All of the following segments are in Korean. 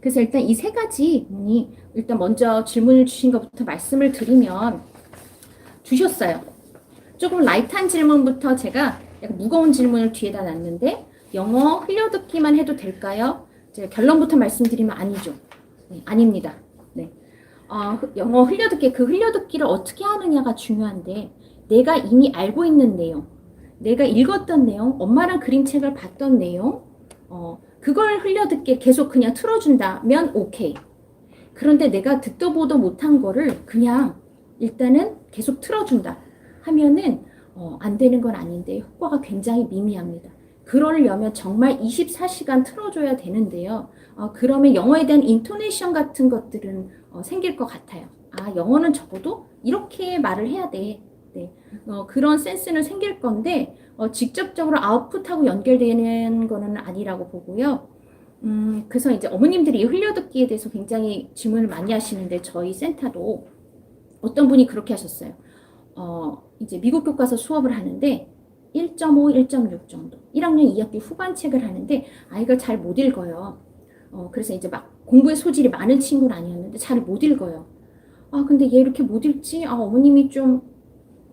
그래서 일단 이 세 가지 일단 먼저 질문을 주신 것부터 말씀을 드리면 주셨어요. 조금 라이트한 질문부터 제가 약간 무거운 질문을 뒤에다 놨는데 영어 흘려듣기만 해도 될까요? 제가 결론부터 말씀드리면 아니죠. 네, 아닙니다. 네. 영어 흘려듣기, 그 흘려듣기를 어떻게 하느냐가 중요한데 내가 이미 알고 있는 내용, 내가 읽었던 내용, 엄마랑 그림책을 봤던 내용, 그걸 흘려듣기 계속 그냥 틀어준다면 오케이. 그런데 내가 듣도 보도 못한 거를 그냥 일단은 계속 틀어준다 하면은 안 되는 건 아닌데 효과가 굉장히 미미합니다. 그러려면 정말 24시간 틀어줘야 되는데요. 그러면 영어에 대한 인토네이션 같은 것들은 생길 것 같아요. 영어는 적어도 이렇게 말을 해야 돼. 네. 그런 센스는 생길 건데 직접적으로 아웃풋하고 연결되는 거는 아니라고 보고요. 그래서 이제 어머님들이 이 흘려듣기에 대해서 굉장히 질문을 많이 하시는데 저희 센터도 어떤 분이 그렇게 하셨어요. 이제 미국 교과서 수업을 하는데 1.5, 1.6 정도. 1학년 2학기 후반 책을 하는데 아이가 잘 못 읽어요. 그래서 이제 막 공부에 소질이 많은 친구는 아니었는데 잘 못 읽어요. 근데 얘 이렇게 못 읽지? 어머님이 좀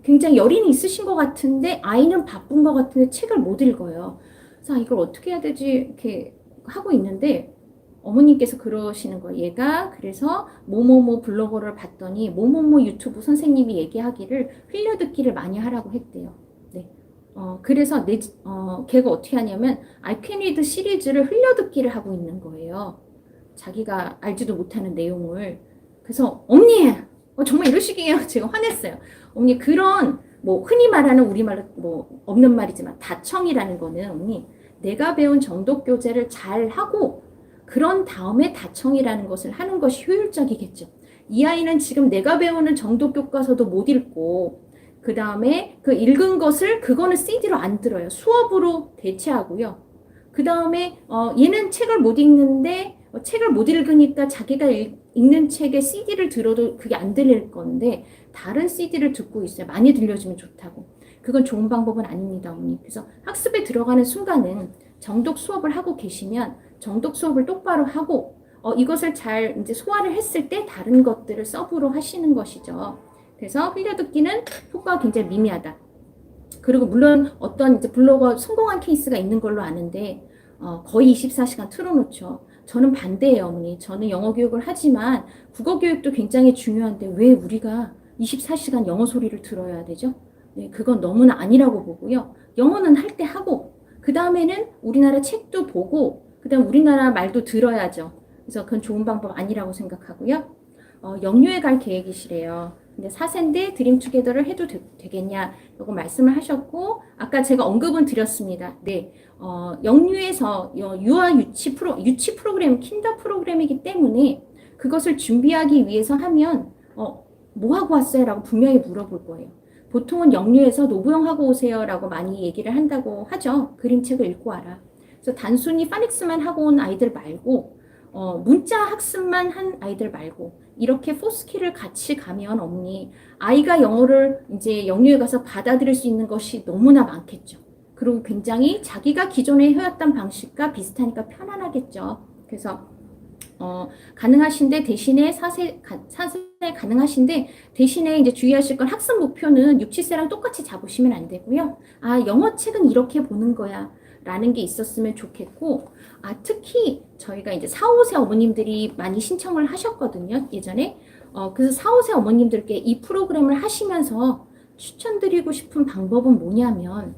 굉장히 열의는 있으신 것 같은데 아이는 바쁜 것 같은데 책을 못 읽어요. 그래서 이걸 어떻게 해야 되지? 이렇게 하고 있는데 어머님께서 그러시는 거예요. 얘가 그래서 뭐뭐뭐 블로거를 봤더니 뭐뭐뭐 유튜브 선생님이 얘기하기를 흘려듣기를 많이 하라고 했대요. 네. 그래서 걔가 어떻게 하냐면 I Can Read 시리즈를 흘려듣기를 하고 있는 거예요. 자기가 알지도 못하는 내용을. 그래서 언니 정말 이러시기에요. 제가 화냈어요. 언니 그런 뭐 흔히 말하는 우리말로 뭐 없는 말이지만 다청이라는 거는 언니 내가 배운 정독 교재를 잘 하고 그런 다음에 다청이라는 것을 하는 것이 효율적이겠죠. 이 아이는 지금 내가 배우는 정독 교과서도 못 읽고 그 다음에 그 읽은 것을 그거는 CD로 안 들어요. 수업으로 대체하고요. 그 다음에 얘는 책을 못 읽는데 책을 못 읽으니까 자기가 읽는 책에 CD를 들어도 그게 안 들릴 건데 다른 CD를 듣고 있어요. 많이 들려주면 좋다고. 그건 좋은 방법은 아닙니다, 어머니. 그래서 학습에 들어가는 순간은 정독 수업을 하고 계시면 정독 수업을 똑바로 하고 이것을 잘 이제 소화를 했을 때 다른 것들을 서브로 하시는 것이죠. 그래서 흘려듣기는 효과가 굉장히 미미하다. 그리고 물론 어떤 이제 블로거 성공한 케이스가 있는 걸로 아는데 거의 24시간 틀어놓죠. 저는 반대예요, 어머니. 저는 영어 교육을 하지만 국어 교육도 굉장히 중요한데 왜 우리가 24시간 영어 소리를 들어야 되죠? 네, 그건 너무나 아니라고 보고요. 영어는 할 때 하고 그 다음에는 우리나라 책도 보고 그 다음 우리나라 말도 들어야죠. 그래서 그건 좋은 방법 아니라고 생각하고요. 영유에 갈 계획이시래요. 근데 4세인데 드림투게더를 해도 되겠냐 이거 말씀을 하셨고 아까 제가 언급은 드렸습니다. 네, 영유에서 유아 유치 프로그램 킨더 프로그램이기 때문에 그것을 준비하기 위해서 하면 뭐 하고 왔어요? 라고 분명히 물어볼 거예요. 보통은 영유에서 노부영 하고 오세요 라고 많이 얘기를 한다고 하죠. 그림책을 읽고 와라. 그래서 단순히 파닉스만 하고 온 아이들 말고 문자 학습만 한 아이들 말고 이렇게 포스키를 같이 가면 어머니 아이가 영어를 이제 영유에 가서 받아들일 수 있는 것이 너무나 많겠죠. 그리고 굉장히 자기가 기존에 해왔던 방식과 비슷하니까 편안하겠죠. 그래서 가능하신데 대신에 4세 가능하신데 대신에 이제 주의하실 건 학습 목표는 6, 7세랑 똑같이 잡으시면 안 되고요. 영어 책은 이렇게 보는 거야. 라는 게 있었으면 좋겠고, 특히 저희가 이제 4, 5세 어머님들이 많이 신청을 하셨거든요, 예전에. 그래서 4, 5세 어머님들께 이 프로그램을 하시면서 추천드리고 싶은 방법은 뭐냐면,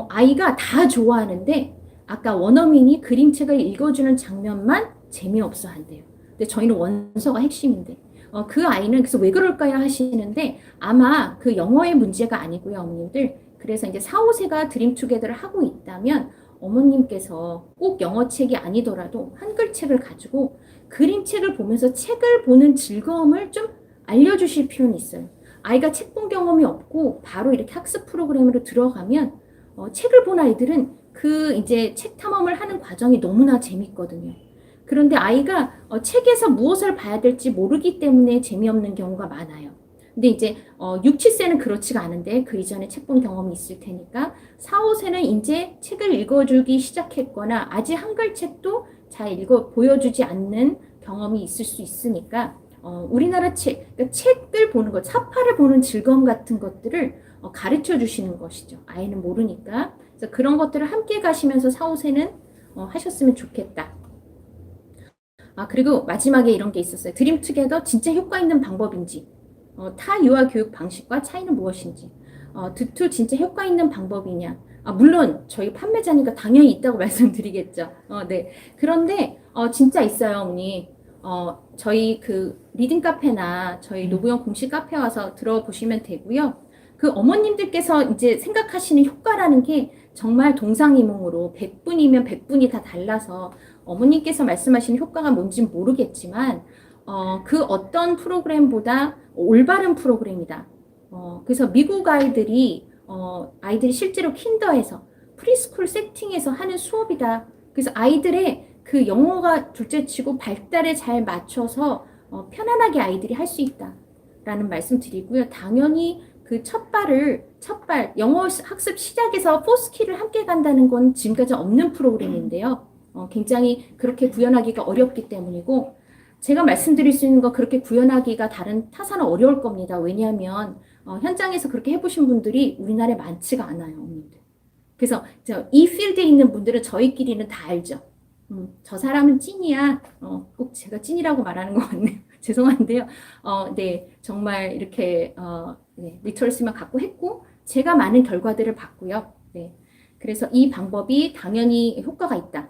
아이가 다 좋아하는데, 아까 원어민이 그림책을 읽어주는 장면만 재미없어 한대요. 근데 저희는 원서가 핵심인데. 그 아이는 그래서 왜 그럴까요 하시는데, 아마 그 영어의 문제가 아니고요, 어머님들. 그래서 이제 4, 5세가 드림투게더를 하고 있다면 어머님께서 꼭 영어책이 아니더라도 한글책을 가지고 그림책을 보면서 책을 보는 즐거움을 좀 알려주실 필요는 있어요. 아이가 책 본 경험이 없고 바로 이렇게 학습 프로그램으로 들어가면 책을 본 아이들은 그 이제 책 탐험을 하는 과정이 너무나 재밌거든요. 그런데 아이가 책에서 무엇을 봐야 될지 모르기 때문에 재미없는 경우가 많아요. 근데 이제 6, 7세는 그렇지가 않은데 그 이전에 책 본 경험이 있을 테니까 4, 5세는 이제 책을 읽어주기 시작했거나 아직 한글책도 잘 읽어 보여주지 않는 경험이 있을 수 있으니까 우리나라 책, 그러니까 책을 보는 것, 사파를 보는 즐거움 같은 것들을 가르쳐 주시는 것이죠. 아이는 모르니까. 그래서 그런 것들을 함께 가시면서 사후세는 하셨으면 좋겠다. 아, 그리고 마지막에 이런 게 있었어요. 드림 투게더 진짜 효과 있는 방법인지, 타 유아 교육 방식과 차이는 무엇인지, 드투 진짜 효과 있는 방법이냐. 아, 물론 저희 판매자니까 당연히 있다고 말씀드리겠죠. 네. 그런데 진짜 있어요, 어머니. 저희 그 리딩 카페나 저희 노부영 공식 카페 와서 들어보시면 되고요. 그 어머님들께서 이제 생각하시는 효과라는 게 정말 동상이몽으로 100분이면 100분이 다 달라서 어머님께서 말씀하시는 효과가 뭔지 모르겠지만 그 어떤 프로그램보다 올바른 프로그램이다. 그래서 미국 아이들이 아이들이 실제로 킨더에서 프리스쿨 세팅에서 하는 수업이다. 그래서 아이들의 그 영어가 둘째치고 발달에 잘 맞춰서 편안하게 아이들이 할 수 있다라는 말씀 드리고요. 당연히 그 첫발 영어 학습 시작에서 포스키를 함께 간다는 건 지금까지 없는 프로그램인데요. 굉장히 그렇게 구현하기가 어렵기 때문이고 제가 말씀드릴 수 있는 거 그렇게 구현하기가 다른 타사는 어려울 겁니다. 왜냐하면 현장에서 그렇게 해보신 분들이 우리나라에 많지가 않아요. 어머님들. 그래서 이 필드에 있는 분들은 저희끼리는 다 알죠. 저 사람은 찐이야. 꼭 제가 찐이라고 말하는 것 같네요. 죄송한데요. 네, 정말 이렇게 네, 리터러시만 갖고 했고 제가 많은 결과들을 봤고요. 네, 그래서 이 방법이 당연히 효과가 있다.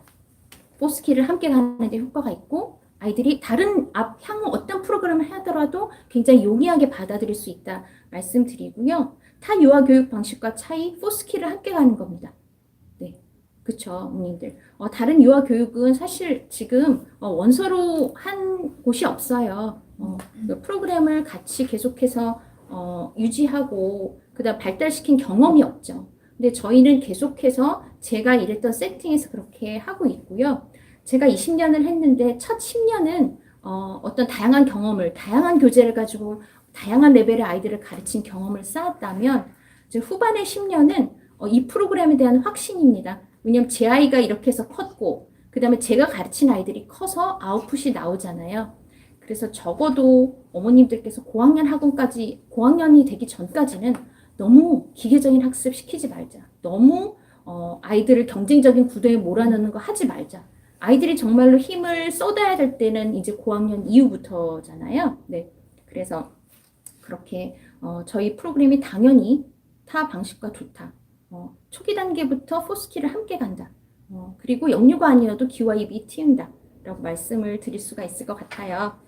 포스키를 함께 가는데 효과가 있고 아이들이 다른 향후 어떤 프로그램을 하더라도 굉장히 용이하게 받아들일 수 있다 말씀드리고요. 타 유아 교육 방식과 차이, 포스키를 함께 가는 겁니다. 네, 그쵸, 어머님들. 다른 유아 교육은 사실 지금 원서로 한 곳이 없어요. 그 프로그램을 같이 계속해서 유지하고 그다음 발달시킨 경험이 없죠. 근데 저희는 계속해서 제가 일했던 세팅에서 그렇게 하고 있고요. 제가 20년을 했는데 첫 10년은 어떤 다양한 경험을, 다양한 교재를 가지고 다양한 레벨의 아이들을 가르친 경험을 쌓았다면 이제 후반의 10년은 이 프로그램에 대한 확신입니다. 왜냐면 제 아이가 이렇게 해서 컸고 그 다음에 제가 가르친 아이들이 커서 아웃풋이 나오잖아요. 그래서 적어도 어머님들께서 고학년 학원까지, 고학년이 되기 전까지는 너무 기계적인 학습 시키지 말자. 너무 아이들을 경쟁적인 구도에 몰아넣는 거 하지 말자. 아이들이 정말로 힘을 쏟아야 될 때는 이제 고학년 이후부터잖아요. 네. 그래서 그렇게 저희 프로그램이 당연히 타 방식과 좋다. 초기 단계부터 포스키를 함께 간다. 그리고 영유가 아니어도 귀와 입이 트인다. 라고 말씀을 드릴 수가 있을 것 같아요.